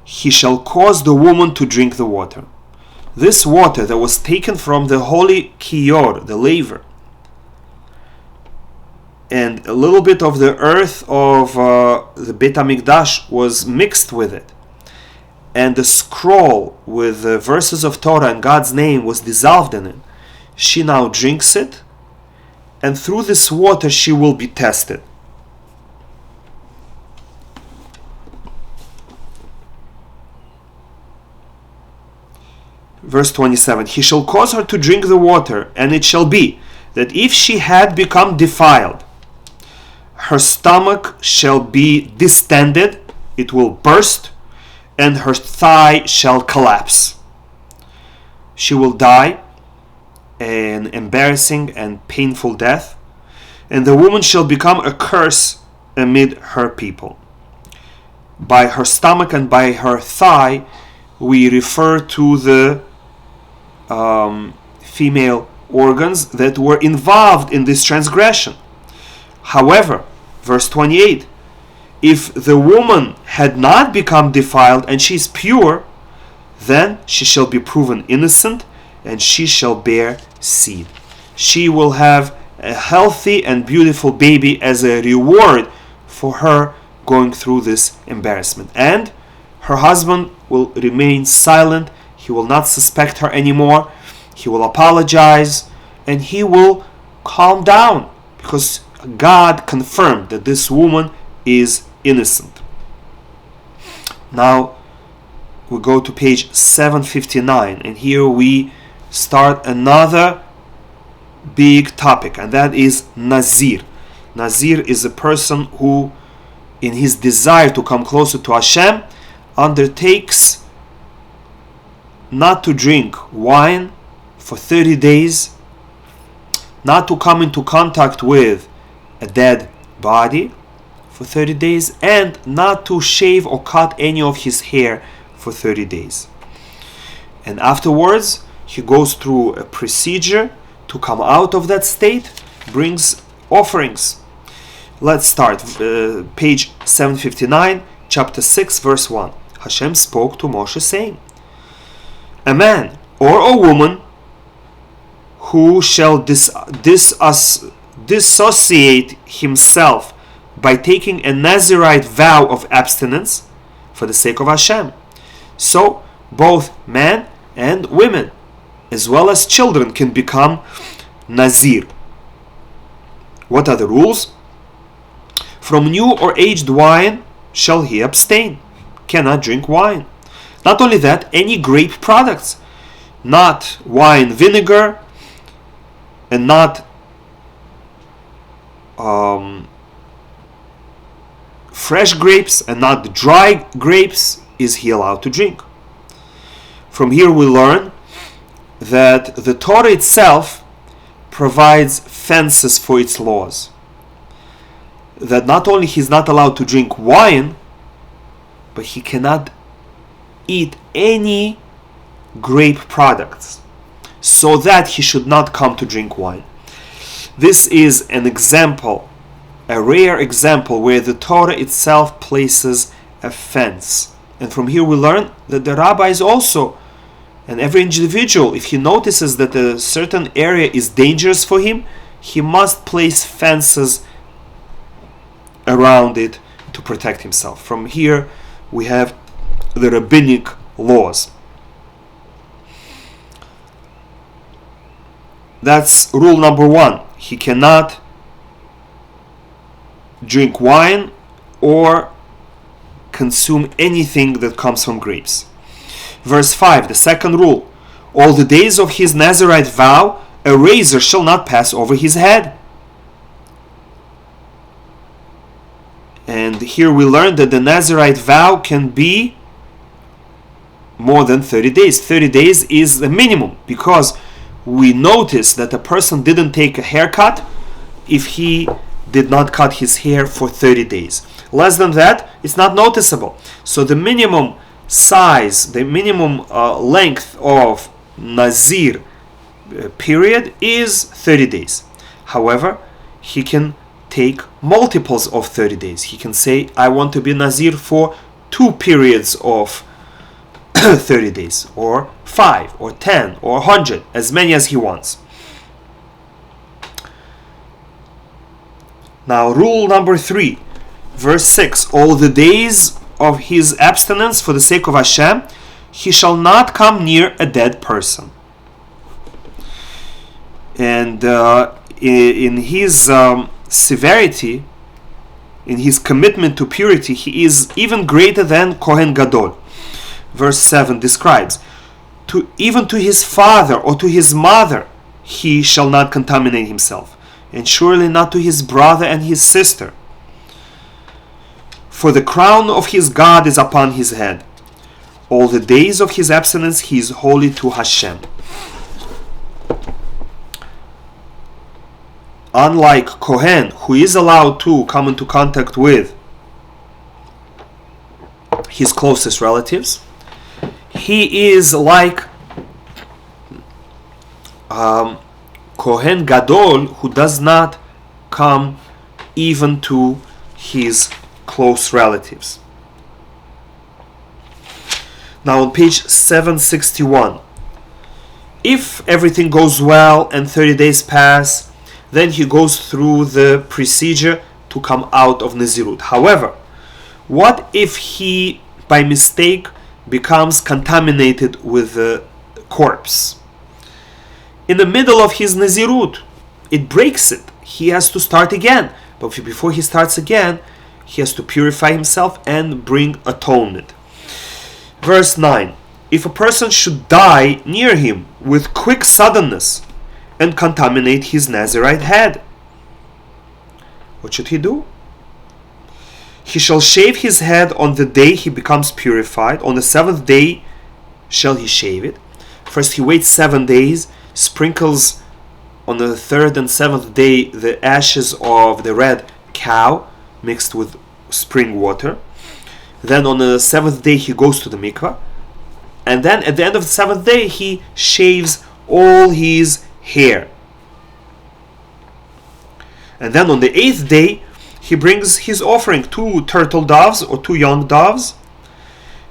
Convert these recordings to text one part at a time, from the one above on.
he shall cause the woman to drink the water. This water that was taken from the holy kior, the laver, and a little bit of the earth of the Beit HaMikdash was mixed with it, and the scroll with the verses of Torah and God's name was dissolved in it. She now drinks it, and through this water she will be tested. Verse 27, he shall cause her to drink the water, and it shall be that if she had become defiled, her stomach shall be distended, it will burst, and her thigh shall collapse. She will die an embarrassing and painful death, and the woman shall become a curse amid her people. By her stomach and by her thigh, we refer to the female organs that were involved in this transgression. However, verse 28, if the woman had not become defiled and she is pure, then she shall be proven innocent, and she shall bear seed. She will have a healthy and beautiful baby as a reward for her going through this embarrassment. And her husband will remain silent. He will not suspect her anymore. He will apologize, and he will calm down, because God confirmed that this woman is innocent. Now we go to page 759, and here we start another big topic, and that is Nazir. Nazir is a person who, in his desire to come closer to Hashem, undertakes not to drink wine for 30 days, not to come into contact with a dead body for 30 days, and not to shave or cut any of his hair for 30 days. And afterwards, he goes through a procedure to come out of that state, brings offerings. Let's start. Page 759, chapter 6, verse 1. Hashem spoke to Moshe, saying, a man or a woman who shall dissociate himself by taking a Nazirite vow of abstinence for the sake of Hashem. So both men and women, as well as children, can become Nazir. What are the rules? From new or aged wine shall he abstain. Cannot drink wine. Not only that, any grape products, not wine vinegar, and not fresh grapes, and not dry grapes, is he allowed to drink. From here we learn that the Torah itself provides fences for its laws. That not only he's not allowed to drink wine, but he cannot eat any grape products, so that he should not come to drink wine. This is an example, a rare example, where the Torah itself places a fence. And from here we learn that the rabbis also, and every individual, if he notices that a certain area is dangerous for him, he must place fences around it to protect himself. From here we have the rabbinic laws. That's rule number 1. He cannot drink wine or consume anything that comes from grapes. Verse 5, the second rule. All the days of his Nazirite vow, a razor shall not pass over his head. And here we learn that the Nazirite vow can be more than 30 days. 30 days is the minimum, because we notice that a person didn't take a haircut if he did not cut his hair for 30 days. Less than that, it's not noticeable. So the minimum size, the minimum length of Nazir period is 30 days. However, he can take multiples of 30 days. He can say, I want to be Nazir for 2 periods of 30 days, or 5, or 10, or 100, as many as he wants. Now, rule number 3, verse 6, all the days of his abstinence for the sake of Hashem, he shall not come near a dead person. And in his severity, in his commitment to purity, he is even greater than Kohen Gadol. Verse 7 describes, even to his father or to his mother he shall not contaminate himself, and surely not to his brother and his sister. For the crown of his God is upon his head. All the days of his abstinence he is holy to Hashem. Unlike Kohen, who is allowed to come into contact with his closest relatives, he is like Kohen Gadol, who does not come even to his close relatives. Now on page 761, if everything goes well and 30 days pass, then he goes through the procedure to come out of Nazirut. However, what if he by mistake becomes contaminated with the corpse? In the middle of his Nazirut, it breaks it. He has to start again. But before he starts again, he has to purify himself and bring atonement. Verse 9. If a person should die near him with quick suddenness and contaminate his Nazirite head, what should he do? He shall shave his head on the day he becomes purified. On the 7th day shall he shave it. First he waits 7 days, sprinkles on the 3rd and 7th day the ashes of the red cow mixed with spring water. Then on the 7th day he goes to the mikvah. And then at the end of the 7th day he shaves all his hair. And then on the 8th day he brings his offering, 2 turtle doves or 2 young doves,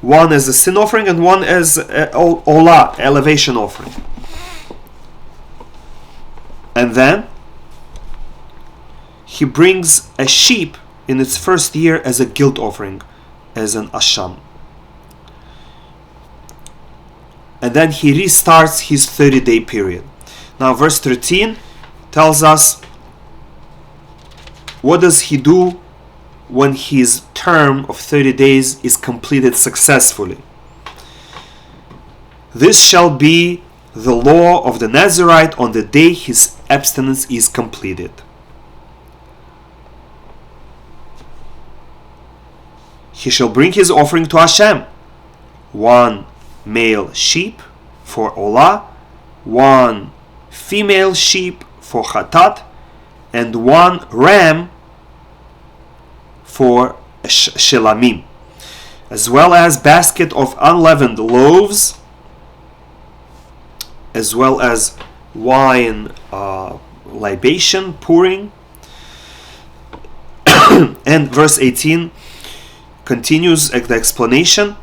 one as a sin offering and one as olah, elevation offering. And then he brings a sheep in its first year as a guilt offering, as an asham. And then he restarts his 30-day period. Now verse 13 tells us what does he do when his term of 30 days is completed successfully. This shall be the law of the Nazirite on the day his abstinence is completed. He shall bring his offering to Hashem, 1 male sheep for olah, 1 female sheep for chatat, and 1 ram for shelamim, as well as basket of unleavened loaves, as well as wine libation, pouring. And verse 18 continues the explanation.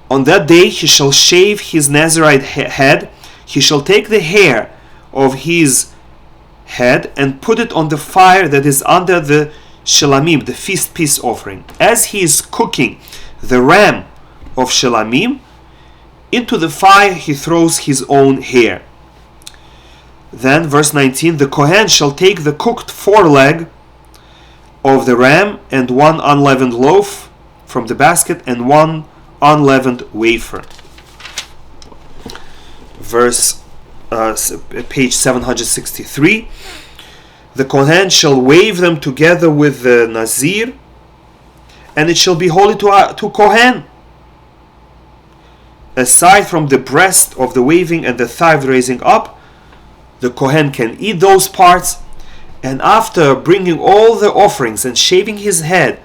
On that day he shall shave his Nazirite head. He shall take the hair of his head and put it on the fire that is under the shelamim, the feast peace offering. As he is cooking the ram of shelamim, into the fire he throws his own hair. Then verse 19, the Kohen shall take the cooked foreleg of the ram and 1 unleavened loaf from the basket and 1 unleavened wafer. Verse page 763, the Kohen shall wave them together with the Nazir, and it shall be holy to Kohen. Aside from the breast of the waving and the thigh raising up, the Kohen can eat those parts, and after bringing all the offerings and shaving his head,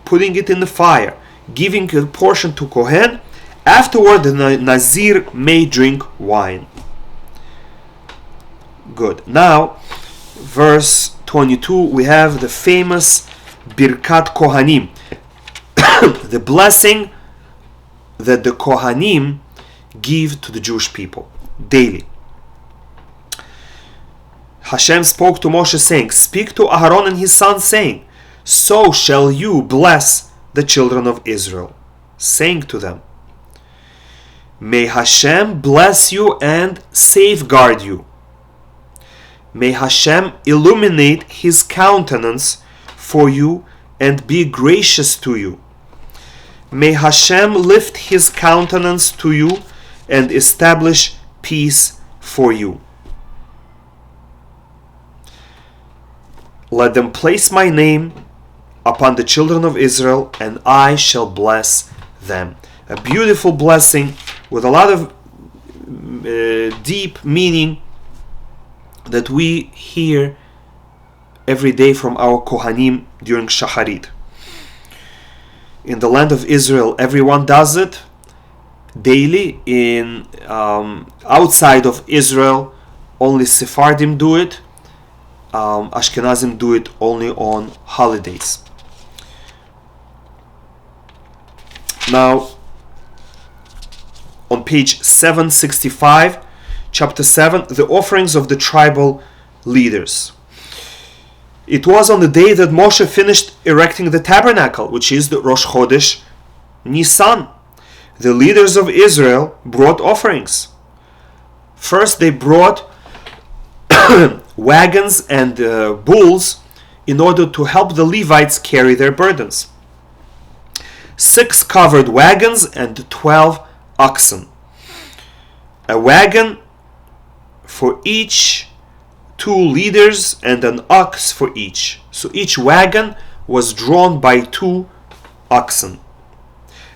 putting it in the fire, giving a portion to Kohen, afterward the Nazir may drink wine. Good. Now, verse 22, we have the famous Birkat Kohanim, the blessing that the Kohanim give to the Jewish people daily. Hashem spoke to Moshe saying, "Speak to Aaron and his sons saying, so shall you bless the children of Israel, saying to them, may Hashem bless you and safeguard you. May Hashem illuminate his countenance for you and be gracious to you. May Hashem lift his countenance to you and establish peace for you. Let them place my name upon the children of Israel, and I shall bless them." A beautiful blessing with a lot of deep meaning that we hear every day from our Kohanim during Shacharit. In the land of Israel, everyone does it daily. In outside of Israel, only Sephardim do it. Ashkenazim do it only on holidays. Now, on page 765, chapter 7, the offerings of the tribal leaders. It was on the day that Moshe finished erecting the tabernacle, which is the Rosh Chodesh Nisan. The leaders of Israel brought offerings. First, they brought wagons and bulls in order to help the Levites carry their burdens. 6 covered wagons and 12 oxen. A wagon for each 2 leaders and an ox for each. So each wagon was drawn by 2 oxen.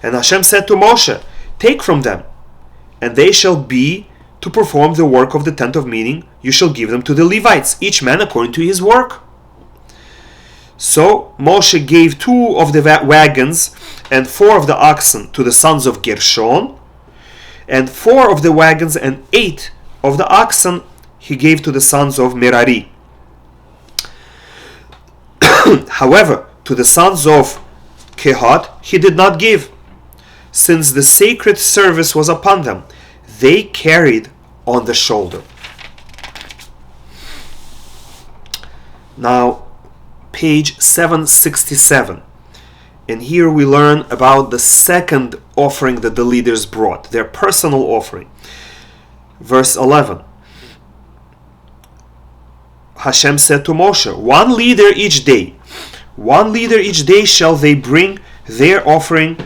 And Hashem said to Moshe, "Take from them, and they shall be to perform the work of the tent of meeting. You shall give them to the Levites, each man according to his work." So Moshe gave 2 of the wagons and 4 of the oxen to the sons of Gershon, and 4 of the wagons and 8 of the oxen he gave to the sons of Merari. However, to the sons of Kehat he did not give, since the sacred service was upon them. They carried on the shoulder. Now, page 767. And here we learn about the second offering that the leaders brought, their personal offering. Verse 11. Hashem said to Moshe, one leader each day shall they bring their offering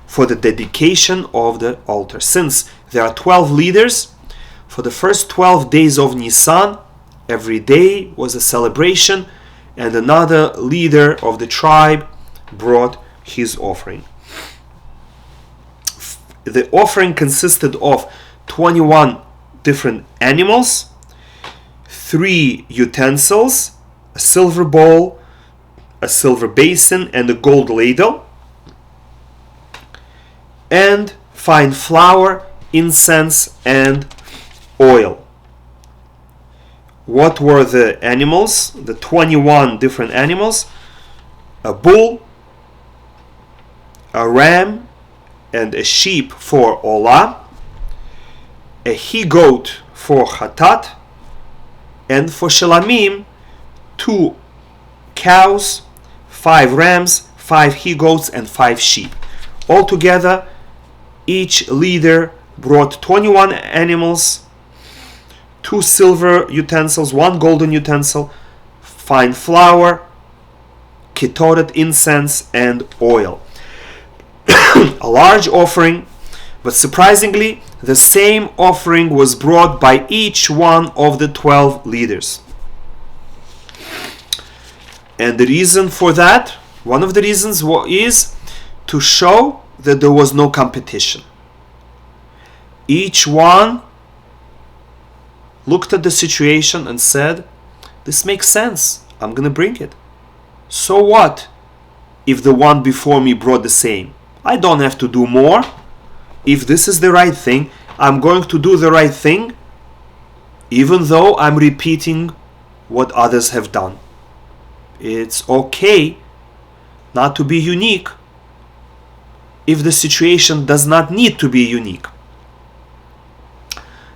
for the dedication of the altar. Since there are 12 leaders, for the first 12 days of Nisan, every day was a celebration, and another leader of the tribe brought his offering. The offering consisted of 21 different animals, 3 utensils, a silver bowl, a silver basin, and a gold ladle, and fine flour, incense, and oil. What were the animals? The 21 different animals: a bull, a ram, and a sheep for olah, a he-goat for chatat, and for shelamim, 2 cows, 5 rams, 5 he-goats, and 5 sheep. Altogether, each leader brought 21 animals, 2 silver utensils, 1 golden utensil, fine flour, ketoret incense, and oil. A large offering, but surprisingly, the same offering was brought by each one of the 12 leaders. And the reason for that, one of the reasons is to show that there was no competition. Each one looked at the situation and said, this makes sense, I'm going to bring it. So what if the one before me brought the same? I don't have to do more. If this is the right thing, I'm going to do the right thing, even though I'm repeating what others have done. It's okay not to be unique. if the situation does not need to be unique.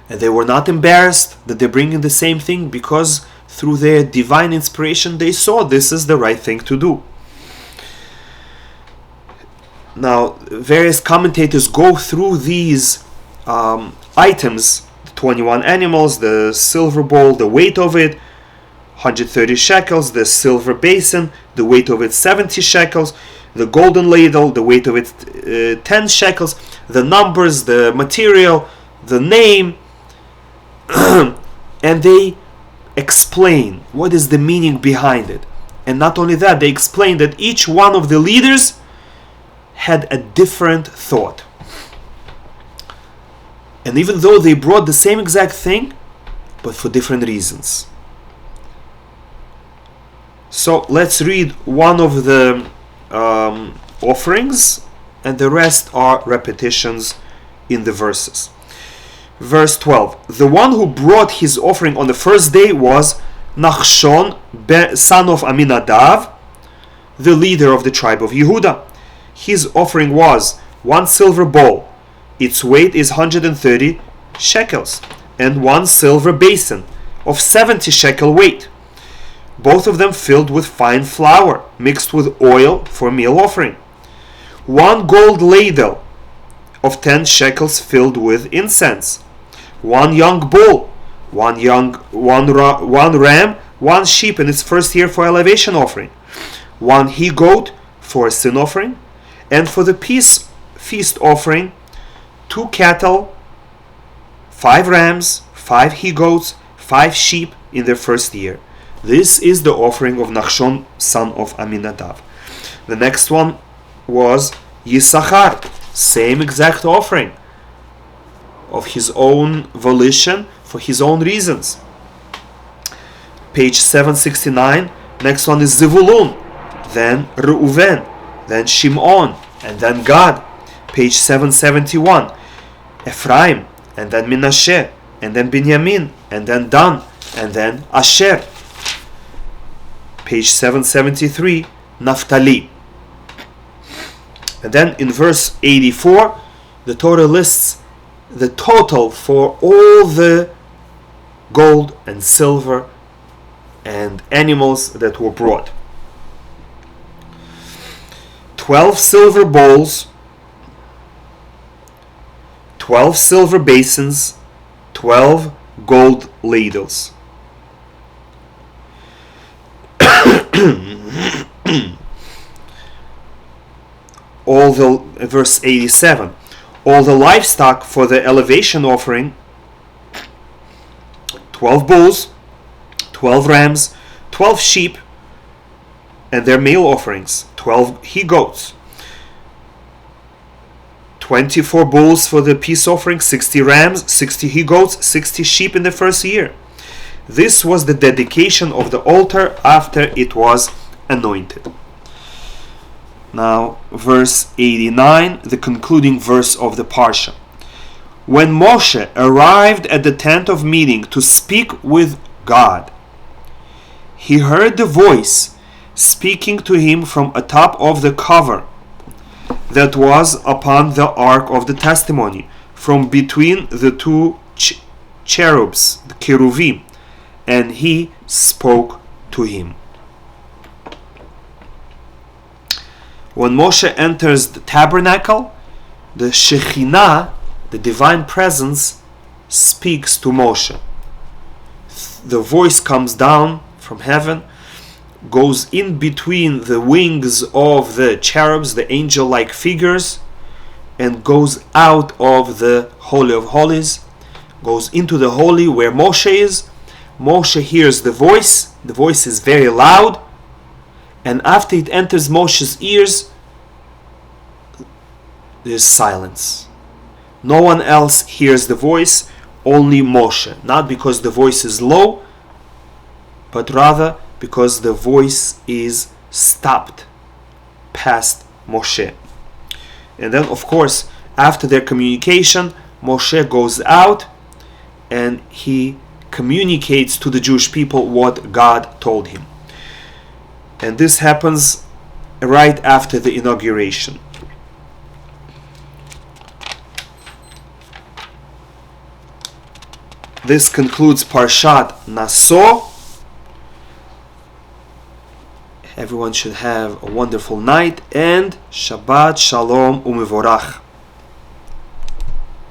And they were not embarrassed that they're bringing the same thing, because through their divine inspiration they saw this is the right thing to do. Now, various commentators go through these items, the 21 animals, the silver bowl, the weight of it, 130 shekels, the silver basin, the weight of it 70 shekels, the golden ladle, the weight of it 10 shekels, the numbers, the material, the name, and they explain what is the meaning behind it. And not only that, they explain that each one of the leaders had a different thought. And even though they brought the same exact thing, but for different reasons. So let's read one of the offerings, and the rest are repetitions in the verses. Verse 12. The one who brought his offering on the first day was Nasso, son of Aminadav, the leader of the tribe of Yehudah. His offering was 1 silver bowl, its weight is 130 shekels, and 1 silver basin of 70 shekel weight, both of them filled with fine flour mixed with oil for meal offering. 1 gold ladle of 10 shekels filled with incense. 1 young bull, 1 ram, 1 sheep in its first year for elevation offering. 1 he-goat for a sin offering. And for the peace feast offering, 2 cattle, 5 rams, 5 he-goats, 5 sheep in their first year. This is the offering of Nasso, son of Aminadav. The next one was Yisachar, same exact offering, of his own volition, for his own reasons. Page 769. Next one is Zevulun, then Reuven, then Shimon, and then Gad. Page 771. Ephraim, and then Menashe, and then Binyamin, and then Dan, and then Asher. Page 773. Naphtali. And then in verse 84, the Torah lists the total for all the gold and silver and animals that were brought. 12 silver bowls, 12 silver basins, 12 gold ladles. All the verse 87. All the livestock for the elevation offering, 12 bulls, 12 rams, 12 sheep, and their meal offerings, 12 he-goats, 24 bulls for the peace offering, 60 rams, 60 he-goats, 60 sheep in the first year. This was the dedication of the altar after it was anointed. Now, verse 89, the concluding verse of the Parsha. When Moshe arrived at the tent of meeting to speak with God, he heard the voice speaking to him from atop of the cover that was upon the ark of the testimony, from between the 2 cherubs, the cheruvim, and he spoke to him. When Moshe enters the tabernacle, the Shekhinah, the divine presence, speaks to Moshe. The voice comes down from heaven, goes in between the wings of the cherubs, the angel-like figures, and goes out of the Holy of Holies, goes into the Holy where Moshe is. Moshe hears the voice is very loud, and after it enters Moshe's ears, there's silence. No one else hears the voice, only Moshe. Not because the voice is low, but rather because the voice is stopped past Moshe. And then, of course, after their communication, Moshe goes out and he communicates to the Jewish people what God told him. And this happens right after the inauguration. this concludes Parshat Nasso. Everyone should have a wonderful night and Shabbat Shalom Umevorach.